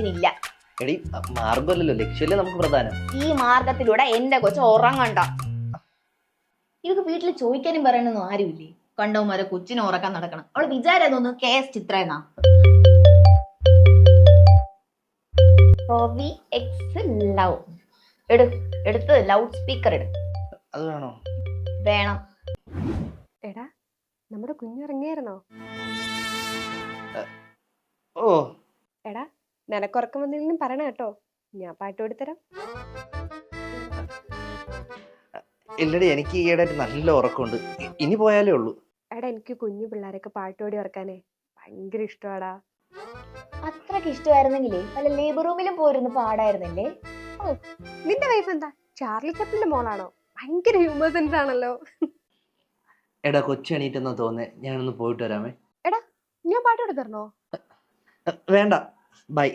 കുഞ്ഞിനില്ല. എടി മാർഗമല്ലല്ലോ, ലക്ഷ്യമല്ലേ നമുക്ക് പ്രധാനം. ഈ മാർഗത്തിലൂടെ എന്റെ കൊച്ചു ഉറങ്ങണ്ട. ഇവക്ക് വീട്ടിൽ ചോദിക്കാനും പറയാനൊന്നും ആരുമില്ലേ? കണ്ടവന്മാരെ കൊച്ചിനെ ഉറക്കാൻ നടക്കണം. അവള് വിചാരം തോന്നുന്നു KS ചിത്ര എന്നാ. ലവ് എടുത്ത് ലൗഡ് സ്പീക്കർ അത് വേണോ? വേണം. എടാ, നമ്മുടെ കുഞ്ഞിറങ്ങിയായിരുന്നോ? ഓ എടാ, നിനക്കുറക്കം വന്നില്ലെങ്കിലും പറയണ കേട്ടോ, ഞാൻ പാട്ട് പാടിത്തരാം. ഇല്ലടി, എനിക്ക് ഈയിടെ നല്ല ഉറക്കമുണ്ട്. ഇനി പോയാലേ ഉള്ളൂ. എടാ, എനിക്ക് കുഞ്ഞു പിള്ളേരൊക്കെ പാട്ട് പാടി ഉറക്കാനേ ഭയങ്കര ഇഷ്ടമാടാ. അത്രക്ക് ഇഷ്ടമായിരുന്നെങ്കിലേ വല്ല ലേബർ റൂമിലും പോയിരുന്നു പാടായിരുന്നില്ലേ? ഓ, നിന്റെ വൈഫ് എന്താ ചാർലി ചപ്ലിന്റെ മോളാണോ? ഭയങ്കര ഹ്യൂമർ സെൻസ് ആണല്ലോ. എടാ, കൊച്ചെണീറ്റെന്നാ തോന്നേ, ഞാനൊന്ന് പോയിട്ട് വരാമേ. എടാ, ഞാൻ പാട്ട് പാടി തരണോ? വേണ്ട, ബൈ.